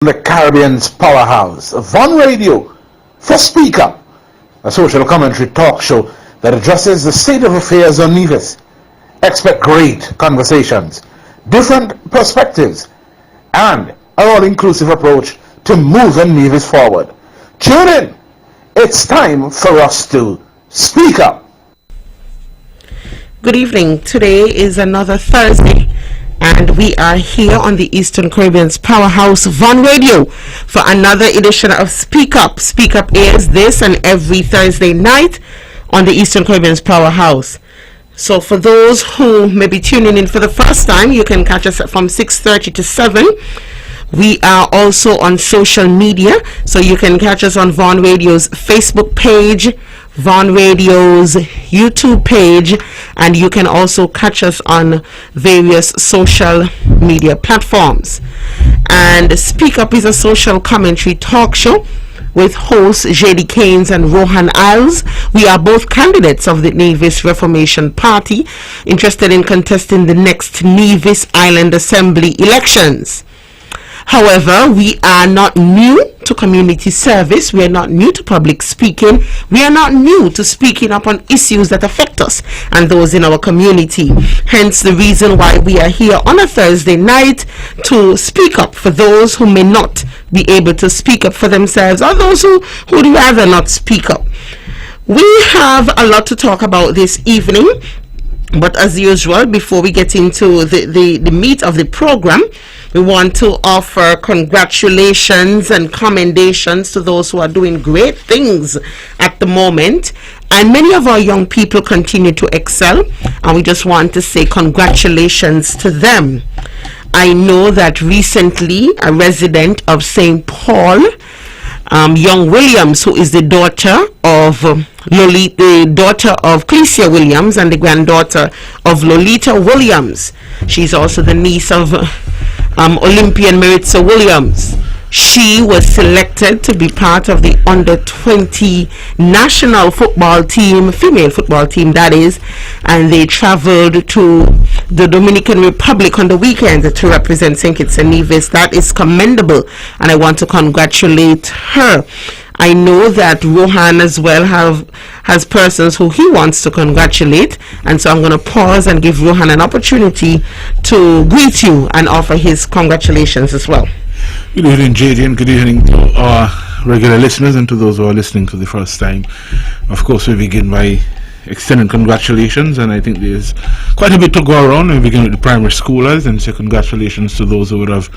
The Caribbean's powerhouse, Von Radio, for Speak Up, a social commentary talk show that addresses the state of affairs on Nevis. Expect great conversations, different perspectives, and an all-inclusive approach to moving Nevis forward. Tune in. It's time for us to speak up. Good evening. Today is another Thursday, and we are here on the Eastern Caribbean's powerhouse, Von Radio, for another edition of Speak Up. Speak Up airs this and every Thursday night on the Eastern Caribbean's powerhouse. So for those who may be tuning in for the first time, you can catch us from 6:30 to 7. We are also on social media, so you can catch us on Von Radio's Facebook page, Von Radio's YouTube page, and you can also catch us on various social media platforms. And Speak Up is a social commentary talk show with hosts Jaedee Caines and Rohan. We are both candidates of the Nevis Reformation Party interested in contesting the next Nevis Island Assembly elections. However, we are not new to community service. We are not new to public speaking. We are not new to speaking up on issues that affect us and those in our community. Hence the reason why we are here on a Thursday night to speak up for those who may not be able to speak up for themselves, or those who would rather not speak up. We have a lot to talk about this evening, but as usual, before we get into the meat of the program, we want to offer congratulations and commendations to those who are doing great things at the moment. And many of our young people continue to excel, and we just want to say congratulations to them. I know that recently a resident of St. Paul, Young Williams, who is the daughter of Clecia Williams and the granddaughter of Lolita Williams. She's also the niece of Olympian Maritza Williams. She was selected to be part of the under-20 national football team, female football team that is, and they traveled to the Dominican Republic on the weekend to represent St. Kitts and Nevis. That is commendable, and I want to congratulate her. I know that Rohan as well has persons who he wants to congratulate, and so I'm going to pause and give Rohan an opportunity to greet you and offer his congratulations as well. Good evening, Jaedee, and good evening to our regular listeners and to those who are listening for the first time. Of course, we begin by extending congratulations, and I think there's quite a bit to go around. We begin with the primary schoolers and say congratulations to those who would have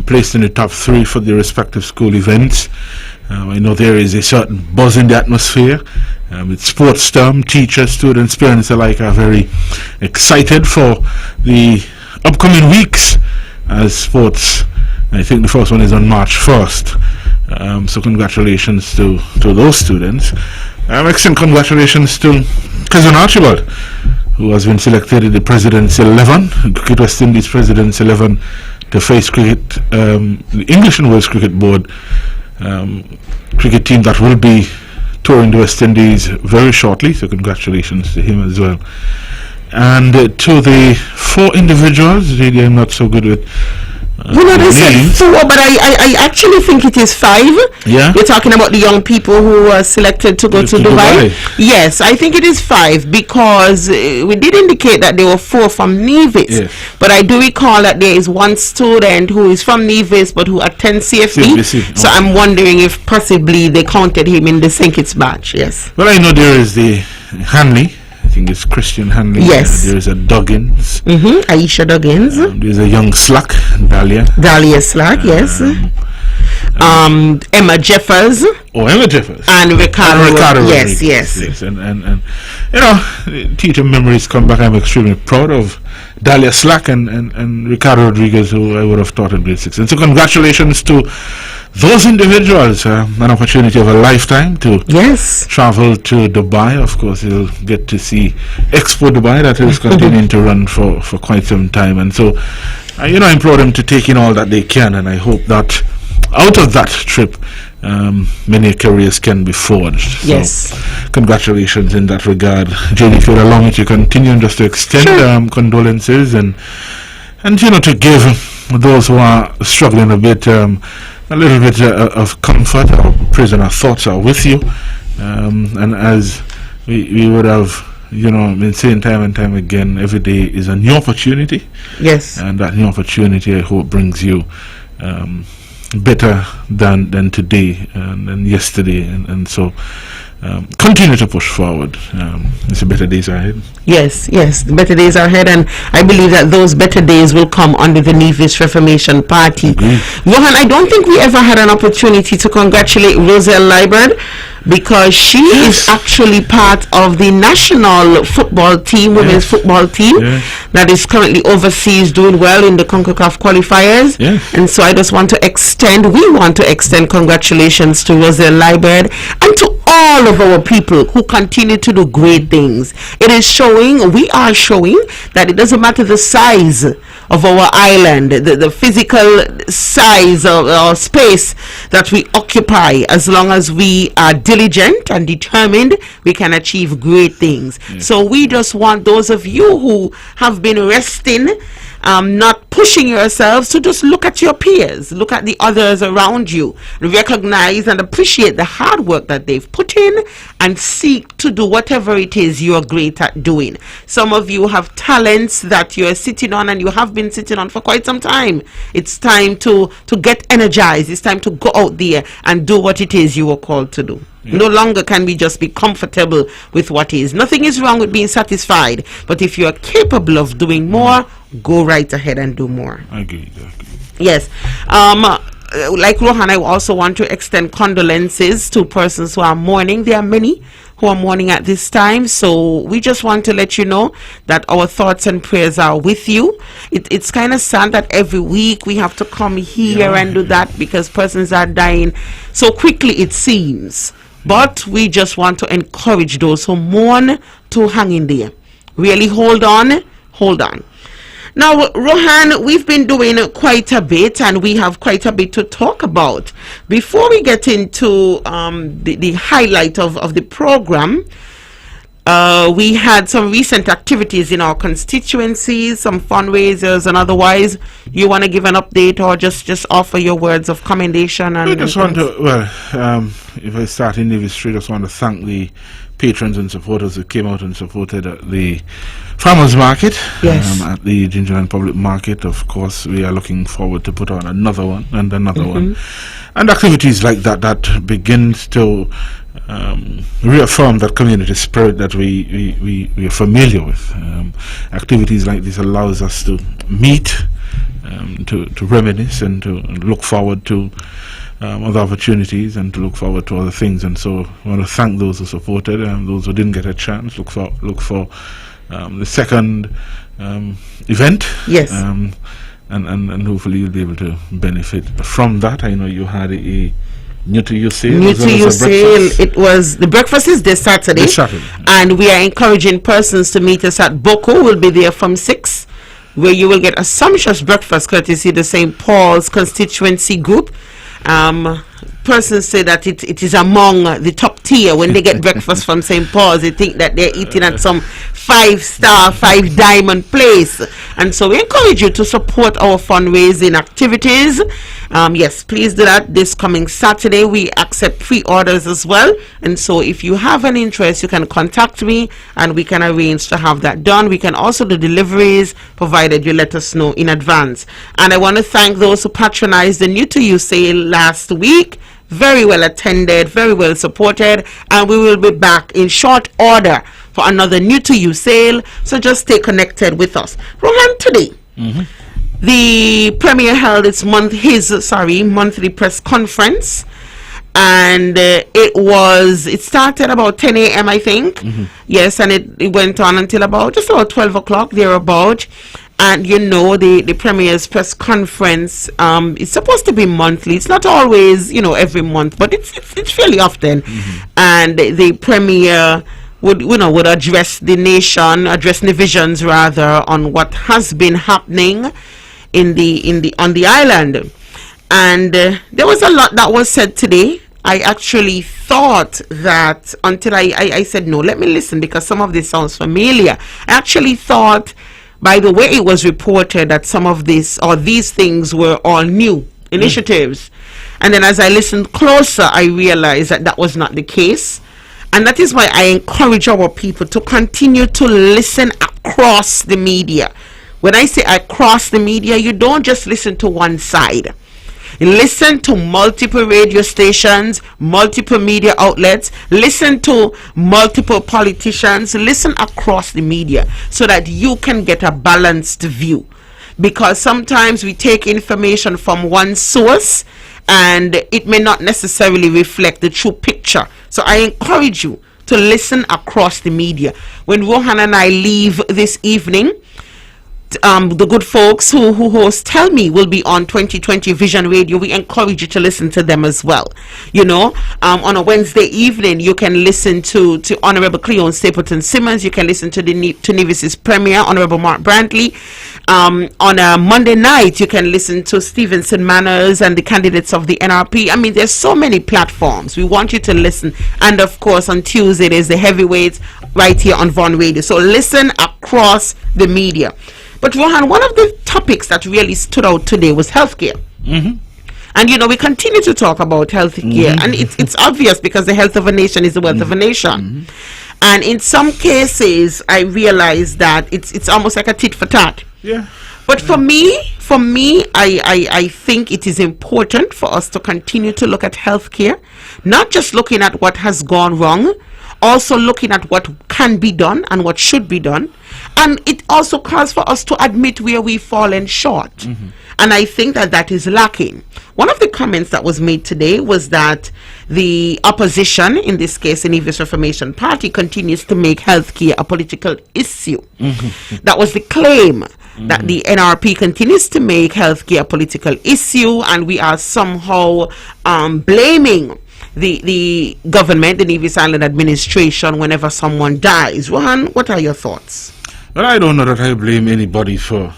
placed in the top 3 for their respective school events. I know there is a certain buzz in the atmosphere. It's sports term. Teachers, students, parents alike are very excited for the upcoming weeks as sports. I think the first one is on March 1st. So congratulations to those students. Extend congratulations to Cousin Archibald, who has been selected in the President's 11, Cricket West Indies President's 11, to face the English and Wales Cricket Board cricket team that will be touring the West Indies very shortly. So congratulations to him as well. And to the 4 individuals, really I'm not so good with they said 4, but I actually think it is 5. Yeah, you're talking about the young people who were selected to go to Dubai. Yes, I think it is 5 because we did indicate that there were 4 from Nevis. Yes. But I do recall that there is one student who is from Nevis but who attends CFB. So I'm wondering if possibly they counted him in the St. Kitts batch. Yes. Well, I know there is the Hanley. I think it's Christian Hanley. Yes. There's a Duggins. Aisha Duggins. There's a young Slack, Dahlia Slack, yes. Emma Jeffers. Oh, Emma Jeffers. And Ricardo. Yes. And you know, teacher memories come back. I'm extremely proud of Dahlia Slack and Ricardo Rodriguez, who I would have taught in grade 6. And so congratulations to those individuals. An opportunity of a lifetime to travel to Dubai. Of course, you'll get to see Expo Dubai that is continuing to run for quite some time. And so, I implore them to take in all that they can, and I hope that out of that trip, many careers can be forged. Yes. So, congratulations in that regard. Jaedee, if you'll allow me to continue and just to extend condolences and to give those who are struggling a little bit of comfort. Our prayers and our thoughts are with you. And as we would have, been saying time and time again, every day is a new opportunity. Yes. And that new opportunity, I hope, brings you better than today and yesterday. And so continue to push forward. It's better days ahead. Yes, the better days are ahead, and I believe that those better days will come under the Nevis Reformation Party. Rohan, I don't think we ever had an opportunity to congratulate Roselle Liebert, because she is actually part of the national football team, women's football team, that is currently overseas doing well in the CONCACAF qualifiers. And so we want to extend congratulations to Roselle Liebert and to all of our people who continue to do great things. We are showing that it doesn't matter the size of our island, the physical size of our space that we occupy, as long as we are diligent and determined, we can achieve great things. So we just want those of you who have been resting, not pushing yourselves, to just look at your peers, look at the others around you, recognize and appreciate the hard work that they've put in, and seek to do whatever it is you're great at doing. Some of you have talents that you're sitting on, and you have been sitting on for quite some time. It's time to get energized. It's time to go out there and do what it is you were called to do. No longer can we just be comfortable with what is. Nothing is wrong with being satisfied, but if you are capable of doing more, go right ahead and do more. I agree. Yes. Like Rohan, I also want to extend condolences to persons who are mourning. There are many who are mourning at this time, so we just want to let you know that our thoughts and prayers are with you. It's kind of sad that every week we have to come here and do that, because persons are dying so quickly, it seems. But we just want to encourage those who mourn to hang in there. Really hold on. Now, Rohan, we've been doing quite a bit, and we have quite a bit to talk about. Before we get into the highlight of the program, we had some recent activities in our constituencies, some fundraisers and otherwise. You want to give an update, or just offer your words of commendation? I just want to, if I start in Nevis Street, I just want to thank the patrons and supporters who came out and supported at the farmers market, at the Gingerland Public Market. Of course, we are looking forward to put on another one and another one, and activities like that begins to reaffirm that community spirit that we are familiar with. Activities like this allows us to meet, to reminisce, and to look forward to other opportunities, and to look forward to other things. And so I want to thank those who supported, and those who didn't get a chance. Look for the second event. And hopefully you'll be able to benefit from that. I know you had a New to You sale. It was the breakfast is this Saturday. And we are encouraging persons to meet us at Boko. We'll be there from 6, where you will get a sumptuous breakfast courtesy the St. Paul's constituency group. Persons say that it is among the top tier. When they get breakfast from St. Paul's, they think that they're eating at some 5-star, 5-diamond place. And so we encourage you to support our fundraising activities. Yes, please do that this coming Saturday. We accept pre-orders as well. And so if you have an interest, you can contact me and we can arrange to have that done. We can also do deliveries, provided you let us know in advance. And I want to thank those who patronized the New to You sale last week. Very well attended, very well supported, and we will be back in short order for another New to You sale. So just stay connected with us. Rohan, today the Premier held its monthly press conference, and it started about 10 a.m. I think. Yes, and it went on until about 12 o'clock thereabout. And the Premier's press conference is supposed to be monthly. It's not always every month, but it's fairly often. And the Premier would address the nation, address divisions rather, on what has been happening on the island. And there was a lot that was said today. I actually thought that, until I said no, let me listen, because some of this sounds familiar. I actually thought by the way it was reported that some of this or these things were all new initiatives. And then as I listened closer, I realized that that was not the case. And that is why I encourage our people to continue to listen across the media. When I say across the media, you don't just listen to one side. Listen to multiple radio stations, multiple media outlets, listen to multiple politicians, listen across the media so that you can get a balanced view. Because sometimes we take information from one source and it may not necessarily reflect the true picture. So I encourage you to listen across the media. When Rohan and I leave this evening, the good folks who host Tell Me will be on 2020 Vision Radio. We encourage you to listen to them as well. You know, on a Wednesday evening, you can listen to Honorable Cleon Stapleton Simmons. You can listen to Nevis's Premier, Honorable Mark Brantley. On a Monday night, you can listen to Stevenson Manners and the candidates of the NRP. I mean, there's so many platforms. We want you to listen. And of course, on Tuesday, there's the heavyweights right here on Von Radio. So listen across the media. But Rohan, one of the topics that really stood out today was healthcare. And you know, we continue to talk about healthcare, and it's obvious because the health of a nation is the wealth of a nation. And in some cases, I realize that it's almost like a tit for tat. Yeah. But for me, I think it is important for us to continue to look at healthcare, not just looking at what has gone wrong, also looking at what can be done and what should be done. And it also calls for us to admit where we've fallen short. And I think that that is lacking. One of the comments that was made today was that the opposition, in this case the Nevis Reformation Party, continues to make healthcare a political issue. That was the claim, that the NRP continues to make healthcare a political issue, and we are somehow blaming the government, the Nevis Island administration, whenever someone dies. Rohan, what are your thoughts? Well, I don't know that I blame anybody for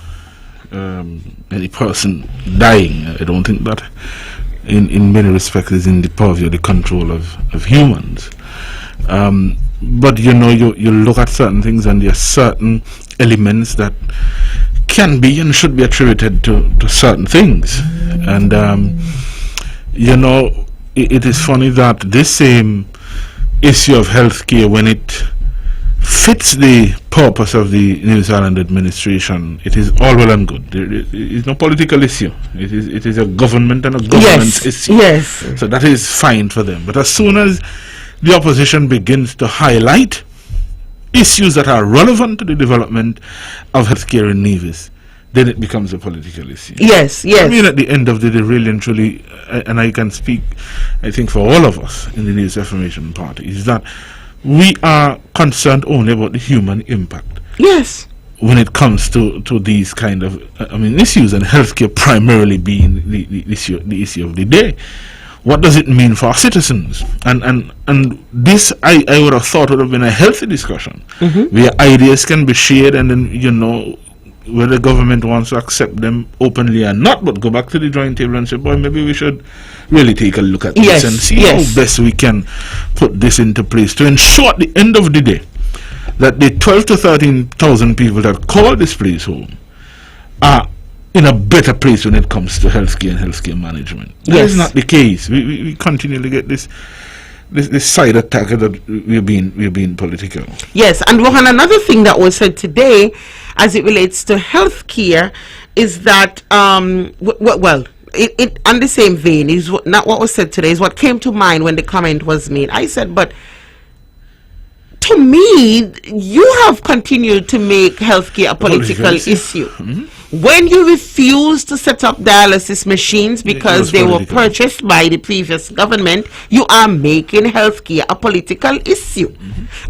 any person dying. I don't think that in many respects is in the purview, the control of humans. But you know, you look at certain things and there are certain elements that can be and should be attributed to certain things. And you know, it is funny that this same issue of healthcare, when it fits the purpose of the New Zealand administration, it is all well and good. There is no political issue. It is a government and a government issue. Yes. So that is fine for them. But as soon as the opposition begins to highlight issues that are relevant to the development of healthcare in Nevis, then it becomes a political issue. Yes, yes. I mean, at the end of the day, really and truly, and I can speak, I think, for all of us in the Nevis Reformation Party, is that we are concerned only about the human impact. Yes. When it comes to these kind of issues, and healthcare primarily being the issue of the day. What does it mean for our citizens? And this I would have thought would have been a healthy discussion, where ideas can be shared, and then, you know, whether the government wants to accept them openly or not, but go back to the drawing table and say, boy, maybe we should really take a look at this and see how best we can put this into place to ensure at the end of the day that the 12 to 13,000 people that call this place home are in a better place when it comes to healthcare and healthcare management. That is not the case. We continually get this side attack that we're being political. Yes, and Rohan, another thing that was said today as it relates to healthcare is that it on the same vein is not what was said today, is what came to mind when the comment was made. I said, but to me, you have continued to make healthcare a political issue. When you refuse to set up dialysis machines because they were purchased by the previous government, you are making healthcare a political issue.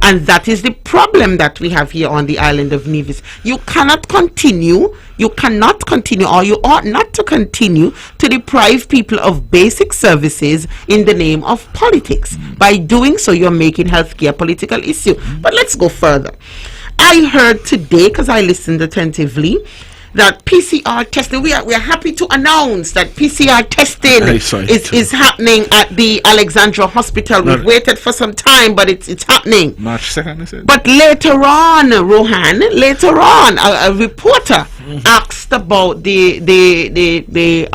And that is the problem that we have here on the island of Nevis. You cannot continue, or you ought not to continue to deprive people of basic services in the name of politics. By doing so, you're making healthcare a political issue. But let's go further. I heard today, because I listened attentively, that PCR testing, we are happy to announce that PCR testing is happening at the Alexandra Hospital. We've waited for some time, but it's happening. March 2nd, I said. But later on, Rohan, a reporter asked about the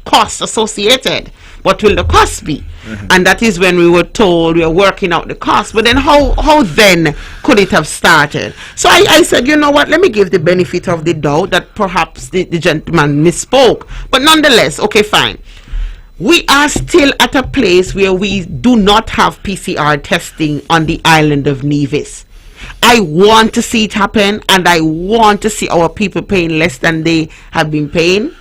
costs associated. What will the cost be? And that is when we were told we are working out the cost. But then how then could it have started? So I said, you know what, let me give the benefit of the doubt that perhaps the gentleman misspoke. But nonetheless, okay, fine. We are still at a place where we do not have PCR testing on the island of Nevis. I want to see it happen, and I want to see our people paying less than they have been paying.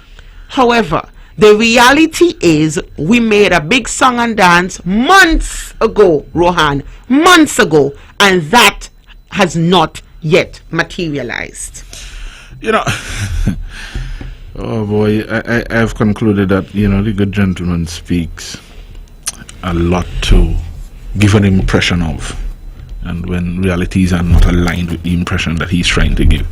However, the reality is we made a big song and dance months ago, Rohan, months ago, and that has not yet materialized. You know, oh boy, I have concluded that, you know, the good gentleman speaks a lot to give an impression of, and when realities are not aligned with the impression that he's trying to give.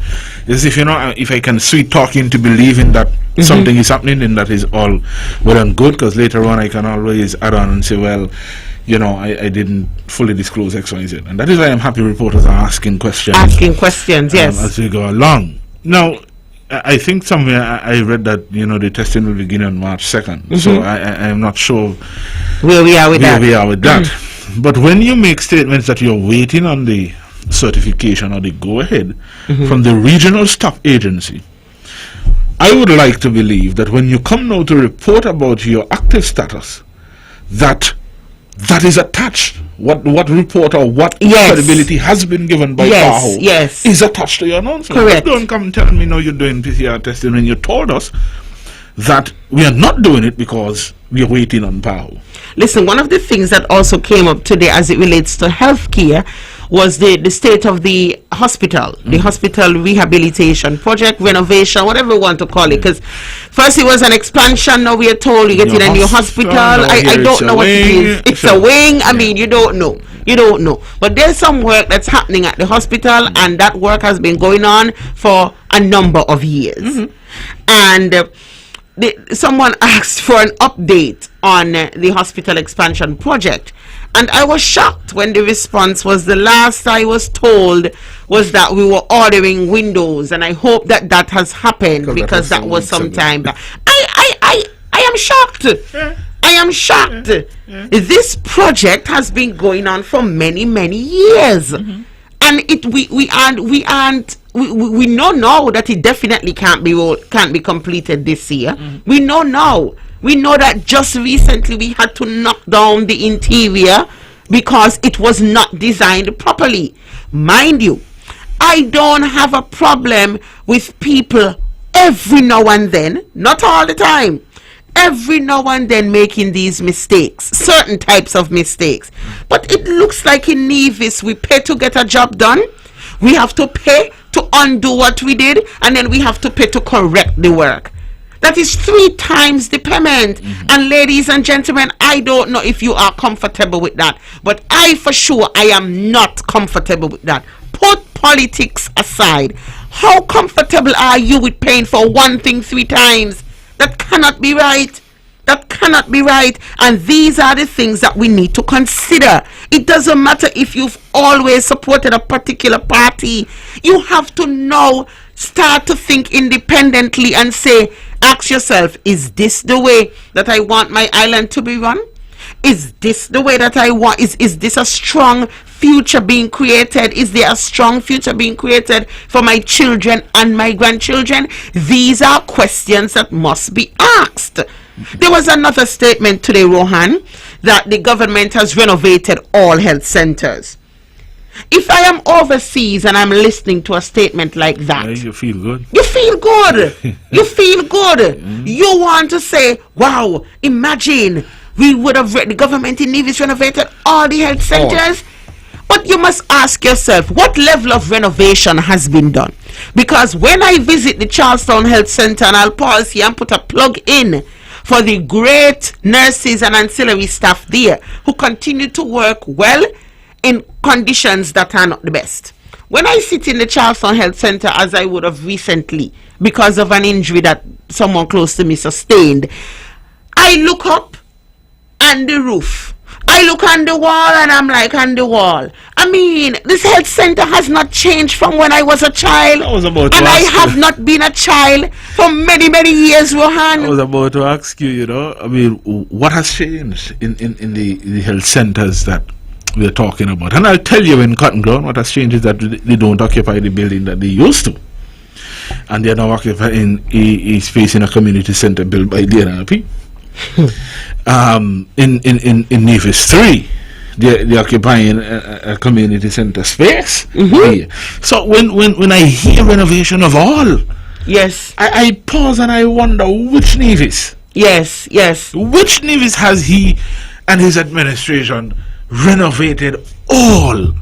It's as if, you know, if I can sweet talk him to believing that something is happening, then that is all well and good, because later on I can always add on and say, well, you know, I didn't fully disclose X, Y, Z. And that is why I'm happy reporters are asking questions. Yes. As we go along. Now, I think somewhere I read that, you know, the testing will begin on March 2nd. So I'm not sure where we are with that. But when you make statements that you're waiting on the certification or the go-ahead from the regional staff agency, I would like to believe that when you come now to report about your active status, that is attached. What report or what credibility has been given by PAHO is attached to your announcement. Correct. But don't come and tell me now you're doing PCR testing when you told us that we are not doing it because we are waiting on PAHO. Listen, one of the things that also came up today as it relates to healthcare was the state of the hospital, the hospital rehabilitation project, renovation, whatever you want to call it. Because first it was an expansion, now we are told you get in a new hospital. I don't know what it is. It's a wing. I mean, you don't know. But there's some work that's happening at the hospital, and that work has been going on for a number of years. And someone asked for an update on the hospital expansion project, and I was shocked when the response was, the last I was told was that we were ordering windows, and I hope that has happened, because that was some time back. I am shocked. I am shocked. This project has been going on for many years, and we know now that it definitely can't be completed this year. We know now. We know that just recently we had to knock down the interior because it was not designed properly. Mind you, I don't have a problem with people every now and then, not all the time, every now and then making these mistakes, certain types of mistakes. But it looks like in Nevis we pay to get a job done, we have to pay to undo what we did, and then we have to pay to correct the work. That is 3 times the payment. And ladies and gentlemen, I don't know if you are comfortable with that, but I for sure I am not comfortable with that. Put politics aside. How comfortable are you with paying for one thing 3 times? That cannot be right. That cannot be right. And these are the things that we need to consider. It doesn't matter if you've always supported a particular party. You have to now start to think independently and say, ask yourself, is this the way that I want my island to be run? Is this the way that I want? Is this a strong future being created? Is there a strong future being created for my children and my grandchildren? These are questions that must be asked. There was another statement today, Rohan, that the government has renovated all health centers. If I am overseas and I'm listening to a statement like that, you feel good. You feel good. You feel good. You want to say, wow, imagine we would have, the government in Nevis renovated all the health centers. But you must ask yourself, what level of renovation has been done? Because when I visit the Charlestown Health Center, and I'll pause here and put a plug in for the great nurses and ancillary staff there who continue to work well in conditions that are not the best. When I sit in the Charlestown Health Center, as I would have recently, because of an injury that someone close to me sustained. I look up and the roof. I look on the wall and I'm like, on the wall. I mean, this health center has not changed from when I was a child. I was about to and I ask have you. not been a child for many, many years, Rohan. I was about to ask you, I mean, what has changed in the health centers that we're talking about? And I'll tell you in Cotton Ground, what has changed is that they don't occupy the building that they used to. And they're now occupying a space in a community center built by the NRP. In Nevis 3, they're occupying a community center space. Here. So when I hear renovation of all, Yes. I pause and I wonder which Nevis. Yes. Which Nevis has he and his administration renovated all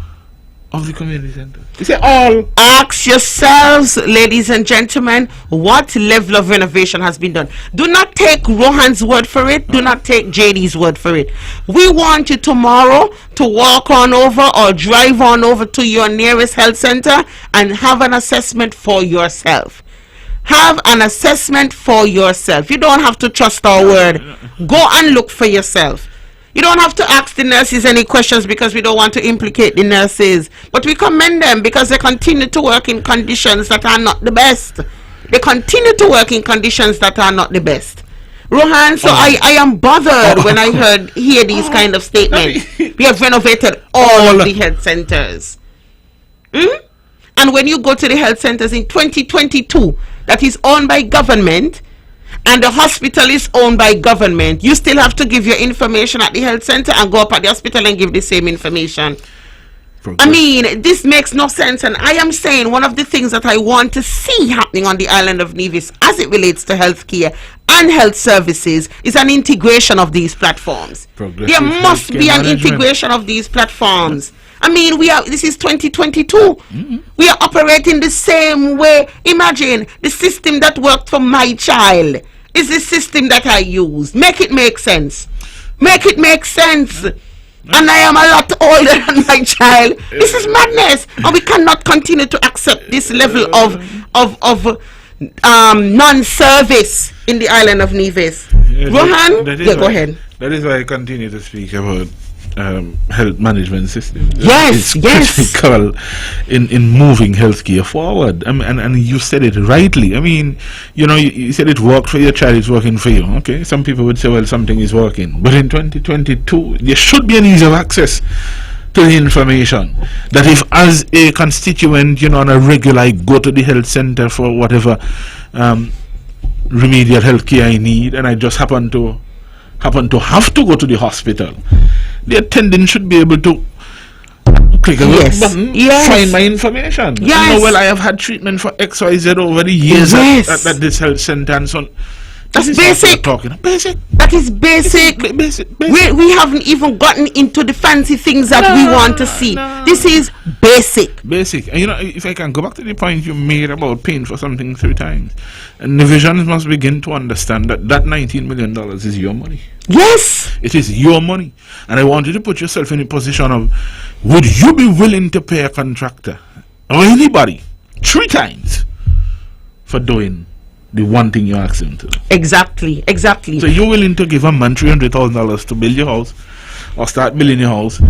of the community center? You say all. Ask yourselves, ladies and gentlemen, what level of renovation has been done. Do not take Rohan's word for it. Do not take Jadee's word for it. We want you tomorrow to walk on over or drive on over to your nearest health center and have an assessment for yourself. Have an assessment for yourself. You don't have to trust our word. Go and look for yourself. You don't have to ask the nurses any questions because we don't want to implicate the nurses. But we commend them because they continue to work in conditions that are not the best. They continue to work in conditions that are not the best. Rohan, so I am bothered when I hear these kind of statements. We have renovated all of the health centers. And when you go to the health centers in 2022, that is owned by government, and the hospital is owned by government, you still have to give your information at the health center and go up at the hospital and give the same information. I mean, this makes no sense. And I am saying one of the things that I want to see happening on the island of Nevis as it relates to healthcare and health services is an integration of these platforms. There must be an integration of these platforms. I mean, this is 2022. We are operating the same way. Imagine the system that worked for my child is the system that I use. Make it make sense. Make it make sense. And I am a lot older than my child. This is madness. And we cannot continue to accept this level of non-service in the island of Nevis. Rohan, go ahead. That is why I continue to speak about health management system. Yes, it's critical in moving healthcare forward. And you said it rightly. I mean, you said it worked for your child, it's working for you. Okay, some people would say, well, something is working. But in 2022, there should be an ease of access to the information that if as a constituent, on a regular, I go to the health center for whatever remedial healthcare I need, and I just happen to have to go to the hospital, the attendant should be able to click a little button, find my information. Yes. Well, I have had treatment for XYZ over the years at this health center and so on. That's basic. Basic. That is basic. Basic. We haven't even gotten into the fancy things that we want to see. This is basic. Basic. And if I can go back to the point you made about paying for something 3 times, and divisions must begin to understand that $19 million is your money. Yes. It is your money. And I want you to put yourself in a position of, would you be willing to pay a contractor or anybody 3 times for doing the one thing you ask him to do? Exactly. So you're willing to give a man $300,000 to build your house or start building your house,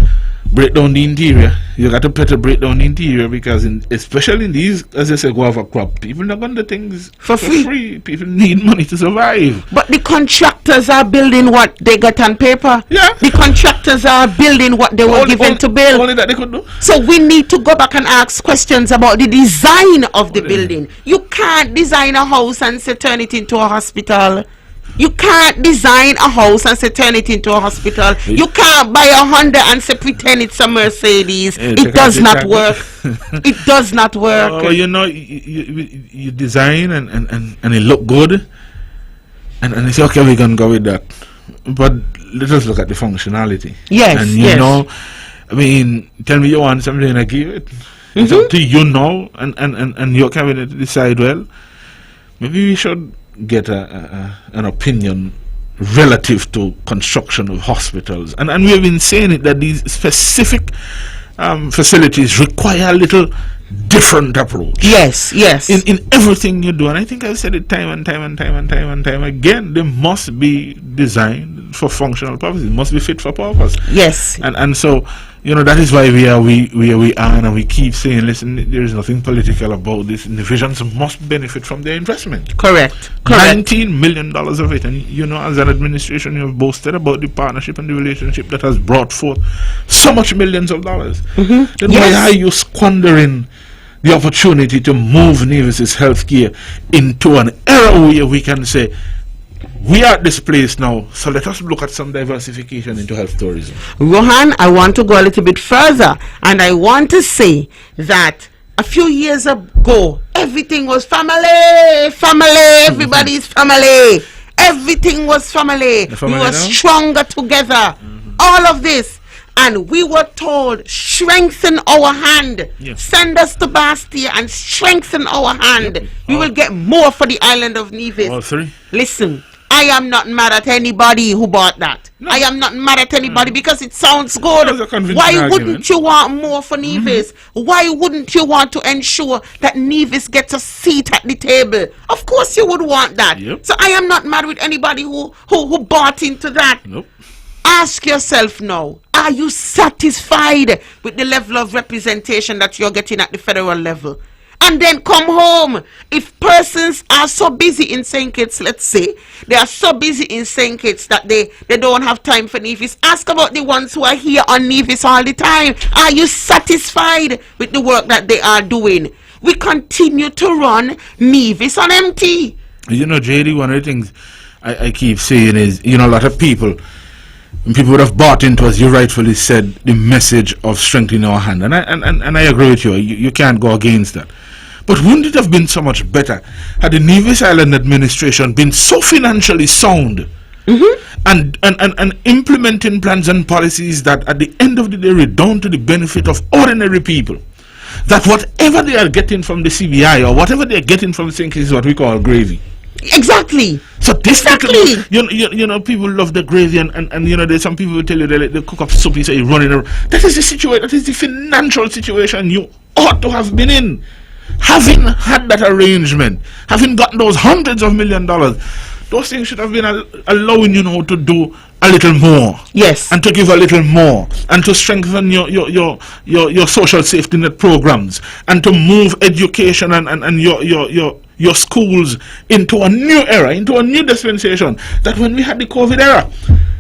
break down the interior. You got to pay to break down the interior because especially in these, as I say, guava crop, people not going to do things for free. People need money to survive. But the contractors are building what they got on paper. Yeah. The contractors are building what they were given to build. Only that they could do. So we need to go back and ask questions about the design of the building. You can't design a house and say turn it into a hospital. You can't design a house and say turn it into a hospital. You can't buy a Honda and say pretend it's a Mercedes. It does not work. It does not work. Oh, you design and it look good, and you say, okay, we can go with that. But let us look at the functionality. Yes. And I mean, tell me you want something, I give it. It's up to you now, and your cabinet decide, well, maybe we should get an opinion relative to construction of hospitals, and we have been saying it that these specific facilities require a little different approach. Yes. In everything you do, and I think I've said it time and time again, they must be designed for functional purposes. It must be fit for purpose. Yes. And so, that is why we are and we keep saying, listen, there is nothing political about this. Divisions must benefit from their investment. Correct. $19 million of it. And as an administration, you have boasted about the partnership and the relationship that has brought forth so much millions of dollars. Then why are you squandering the opportunity to move Nevis's healthcare into an era where we can say, we are at this place now, so let us look at some diversification into health tourism. Rohan, I want to go a little bit further, and I want to say that a few years ago, everything was family, everybody's family. Everything was family. We were stronger together. All of this. And we were told, strengthen our hand. Send us to Bastia and strengthen our hand. We will get more for the island of Nevis. All three. Listen, I am not mad at anybody who bought that. No. I am not mad at anybody because it sounds good. Why wouldn't you want more for Nevis? Why wouldn't you want to ensure that Nevis gets a seat at the table? Of course you would want that. So I am not mad with anybody who bought into that. Nope. Ask yourself now, are you satisfied with the level of representation that you're getting at the federal level? And then come home. If persons are so busy in St. Kitts, let's say, they are so busy in St. Kitts that they don't have time for Nevis, ask about the ones who are here on Nevis all the time. Are you satisfied with the work that they are doing? We continue to run Nevis on empty. Jaedee, one of the things I keep saying is, a lot of people would have bought into, as you rightfully said, the message of strengthening our hand. And I agree with you. You can't go against that. But wouldn't it have been so much better had the Nevis Island administration been so financially sound and implementing plans and policies that at the end of the day redound to the benefit of ordinary people? That whatever they are getting from the CBI or whatever they are getting from St. Kitts is what we call gravy. Exactly. So this people love the gravy and there's some people who tell you they cook up soup, you say you're running around. That is the situation, that is the financial situation you ought to have been in. Having had that arrangement, having gotten those hundreds of $millions, those things should have been allowing to do a little more. Yes. And to give a little more. And to strengthen your social safety net programs. And to move education and your schools into a new era, into a new dispensation. That when we had the COVID era,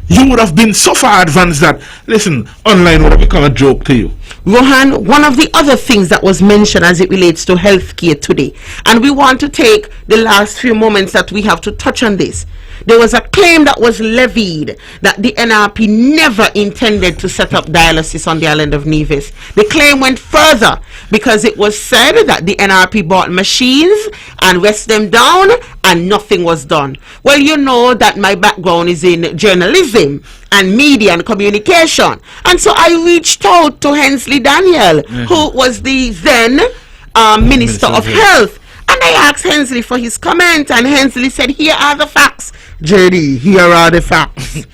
you would have been so far advanced that, listen, online would have become a joke to you. Rohan, one of the other things that was mentioned as it relates to healthcare today, and we want to take the last few moments that we have to touch on this. There was a claim that was levied that the NRP never intended to set up dialysis on the island of Nevis. The claim went further because it was said that the NRP bought machines and rest them down and nothing was done. Well, you know that my background is in journalism and media and communication. And so I reached out to Hensley Daniel, who was the then Minister of Health. And I asked Hensley for his comment, and Hensley said, here are the facts. Jaedee, here are the facts.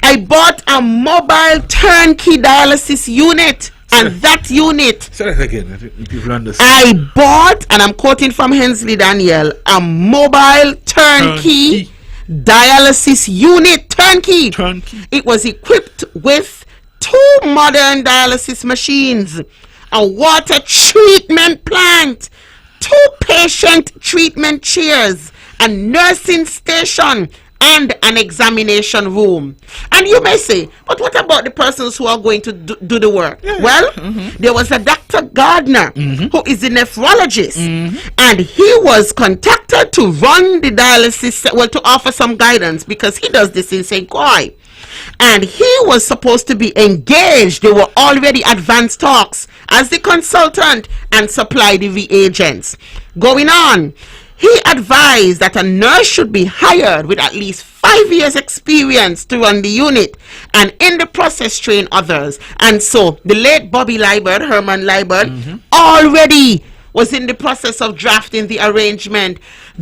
I bought a mobile turnkey dialysis unit, and that unit... Say that again, I think people understand. I bought, and I'm quoting from Hensley Daniel, a mobile turnkey dialysis unit. Turnkey. It was equipped with 2 modern dialysis machines, a water treatment plant, 2 patient treatment chairs, a nursing station, and an examination room. And you may say, but what about the persons who are going to do the work? Well, there was a Dr. Gardner who is a nephrologist, and he was contacted to run the dialysis, to offer some guidance because he does this in St. Croix. And he was supposed to be engaged. There were already advanced talks as the consultant and supply the reagents. Going on, he advised that a nurse should be hired with at least 5 years experience to run the unit and in the process train others. And so the late Bobby Liebert, Herman Liebert, already was in the process of drafting the arrangement.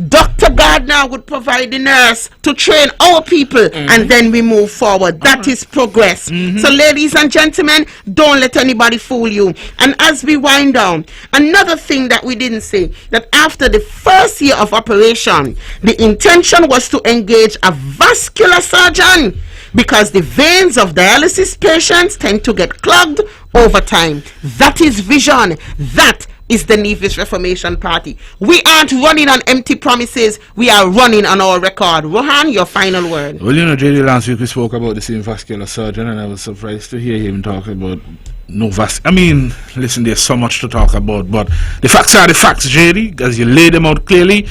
Dr. Gardner would provide the nurse to train our people, and then we move forward. That is progress. So, ladies and gentlemen, don't let anybody fool you. And as we wind down, another thing that we didn't say, that after the first year of operation, the intention was to engage a vascular surgeon, because the veins of dialysis patients tend to get clogged over time. That is vision. That is the Nevis Reformation Party. We aren't running on empty promises. We are running on our record. Rohan, your final word. Well, you know, Jaedee, last week we spoke about the same vascular surgeon, and I was surprised to hear him talk about I mean, listen, there's so much to talk about, but the facts are the facts, Jaedee, as you laid them out clearly.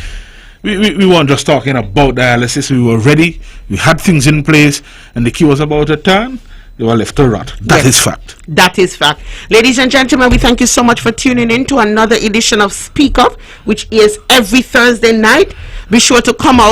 We weren't just talking about dialysis. We were ready. We had things in place, and the key was about to turn. They were left to rot. That is fact. That is fact. Ladies and gentlemen, we thank you so much for tuning in to another edition of Speak Up, which is every Thursday night. Be sure to come out